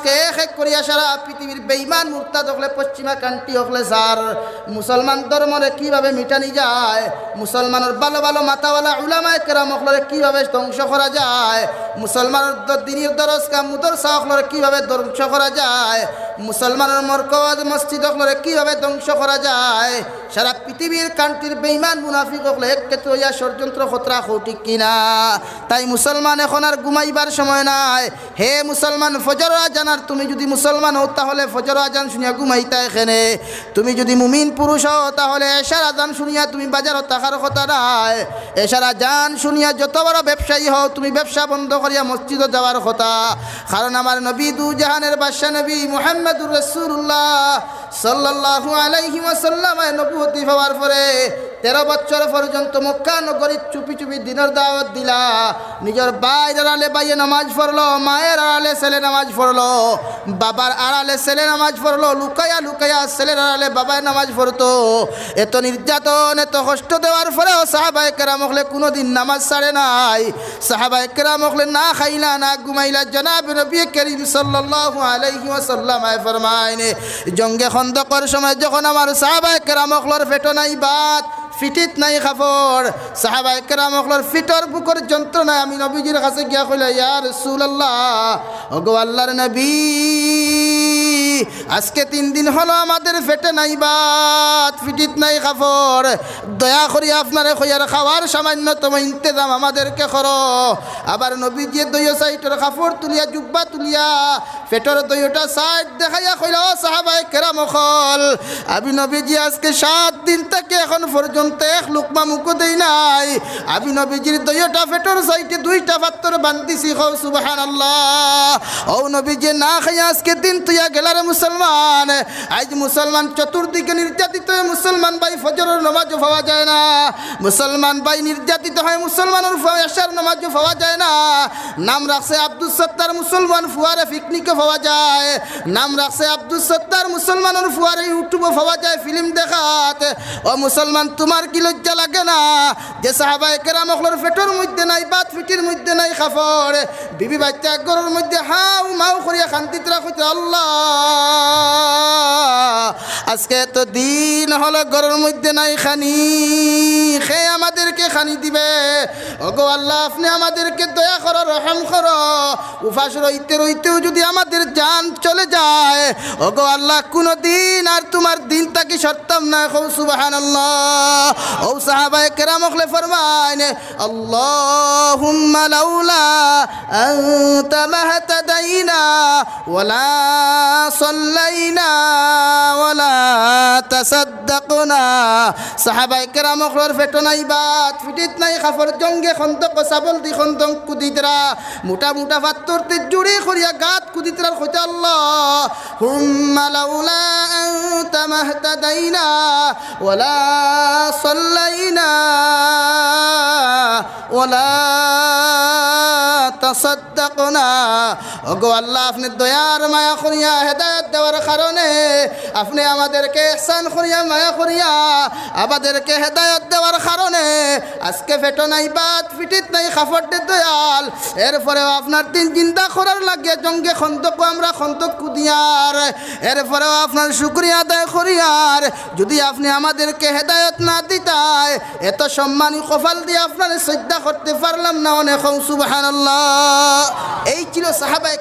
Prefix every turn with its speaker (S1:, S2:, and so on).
S1: আজকে এক এক করিয়া সারা পৃথিবীর বেঈমান মুরতাদ হলে পশ্চিমা কান্ট্রি হলে স্যার মুসলমান ধর্মরে কিভাবে মিটানি যায়, মুসলমানের ভালো ভালো মাথাওয়ালা উলামায়ে কেরাম হলে কিভাবে ধ্বংস করা যায়, মুসলমানের দিনের দরজা মুদরসা হলে কিভাবে ধ্বংস করা যায়, মুসলমানের মরকজ মসজিদ হলে কিভাবে ধ্বংস করা যায়। সারা পৃথিবীর কান্ট্রির বেঈমান মুনাফিক হলে এক ক্ষেত্রে ইয়া ষড়যন্ত্র খতরা ঠিক কিনা। তাই মুসলমান এখন আর ঘুমাইবার সময় নাই। হে মুসলমান, ফজর আজান, আর তুমি যদি মুসলমান হও তাহলে ফজর আজান শুনিয়া ঘুমাইতা এখানে। তুমি যদি মুমিন পুরুষ হও তাহলে এশার আজান শুনিয়া তুমি বাজারত থাকার কথা নাই। এশার আজান শুনিয়া যত বড় ব্যবসায়ী হও তুমি ব্যবসা বন্ধ করিয়া মসজিদে যাওয়ার কথা। কারণ আমার নবী দু জাহানের বাদশা নবী মুহাম্মদুর রাসূলুল্লাহ সাল্লাল্লাহু আলাইহি ওয়াসাল্লাম নবুয়তি পাওয়ার পরে 13 বছর পর্যন্ত মক্কা নগরী চুপি চুপি দিনের দাওয়াত দিলা। নিজের বাইর আড়ালে বাইয়ে নামাজ পড়লো, মায়ের আড়ালে ছেলে নামাজ পড়লো, বাবার আড়ালে ছেলে নামাজ পড়লো, লুকাইয়া লুকাইয়া ছেলের আড়ালে বাবায় নামাজ পড়তো। এত নির্যাতন এত কষ্ট দেওয়ার পরেও সাহাবায়ে কেরাম হলে কোনোদিন নামাজ ছাড়ে নাই। সাহাবায়ে কেরাম হলে না খাইলা না ঘুমাইলা। জনাব নবী করিম সাল্লাল্লাহু আলাইহি ওয়াসাল্লাম ফরমায়নে জঙ্গে খন্দকের সময় যখন আমার সাহাবায়ে কেরাম হলর পেটো নাই বাত, ফিটিত নাই কাপড়, সাহাবায়ে কেরাম হলর ফিটর বুকর যন্ত্রণায় আমি নবীজির কাছে গিয়া কইলা, ইয়া রাসূলুল্লাহ, ওগো আল্লাহর নবী, আজকে 3 দিন হলো আমাদের ফেটে নাই বাত, ফিটিত নাই কাপড়, দয়া করি আপনারে কইয়ার খাওয়ার সামান্যতম ইন্তজাম আমাদেরকে করো। আবার নবীজি দইও সাইটের কাপড় তুলিয়া জুব্বা তুলিয়া পেটর দইটা সাইড দেখাইয়া কইলা, ও সাহাবায়ে কেরাম হল, আমি নবীজি আজকে 7 দিন থেকে এখন পর্যন্ত এক লুকমা মুখও দেই নাই। আমি নবীজির দইটা পেটর সাইডে 2টা পাত্র বান্ধিছি। কও সুবহানাল্লাহ। ও নবীজি না খাইয়া আজকে দিন তুইয়া গেলার মুসলমান। আজ মুসলমান চতুর্দিকে নির্যাতিত হয়ে মুসলমান ভাই ফজরের নামাজও পাওয়া যায় না, মুসলমান ভাই নির্যাতিত হয় মুসলমানের এশার নামাজও পাওয়া যায় না। নাম রাখছে আব্দুল সত্তার, মুসলমান ফুয়ারে পিকনিকও পাওয়া যায়। নাম রাখছে আব্দুল সত্তার, মুসলমানের ফুয়ারে ইউটিউবও পাওয়া যায় ফিল্ম দেখাত। ও মুসলমান, তোমার কি লজ্জা লাগে না যে সাহাবায়ে কেরাম হলর পেটের মধ্যে নাই বাত, ফিটির মধ্যে নাই কাপড়, বিবি বাচ্চা ঘরের মধ্যে হাউ মাউ করিয়া শান্তিতে রাখতে, আল্লাহ আজকে তো দিন হলো ঘরের মধ্যে নাই খানি, খে আমাদেরকে খানি দিবে। ওগো আল্লাহ, আপনি আমাদেরকে দয়া করো, রহম করো। উপাস রইতে রইতেও যদি আমাদের জান চলে যায়, ওগো আল্লাহ, কোনো দিন আর তোমার দিন তাকে সরতাম না। কও সুবহানাল্লাহ। ও সাহাবায়ে কেরাম হলে ফরমায়, আল্লাহুম্মা লাউলা আনতা মাহতাদাইনা ওয়ালা সাল্লাইনা ওয়ালা তাসাদ্দাকনা। সাহাবায়ে কেরাম হলর পেটো নাই বাত, ফিটিত নাই কাপড়, জঙ্গে খন্দক সাবল দি খন্দক কুদিতরা, মোটা মোটা পাত্তরতে জুড়ে করিয়া গাত কুদিতরা কইতে, আল্লাহুম্মা লাউলা আনতা মাহতাদাইনা ওয়ালা সাল্লাইনা ওয়ালা তাসাদ্দাকনা। ওগো আল্লাহ, আপনি দয়ার মায়া করিয়া হেদায়েত দেওয়ার কারণে আপনি আমাদেরকে ইহসান করিয়া মায়া করিয়া আমাদেরকে হেদায়েত দেওয়ার কারণে আজকে পেটো নাই বাত, ফিটিত নাই কাপড় দে দয়াল। এরপরেও আপনার দিন জিন্দা করার লাগে জঙ্গে খন্দক আমরা খন্দক কুদিয়ার, এরপরেও আপনার শুকরিয়া আদায় করিয়ার। যদি আপনি আমাদেরকে হেদায়েত না দিতাই, এত সম্মানী কপাল দিয়ে আপনার শ্রদ্ধা করতে পারলাম না। অনেক সুবহানাল্লাহ। এই ছিল সাহাবায়ে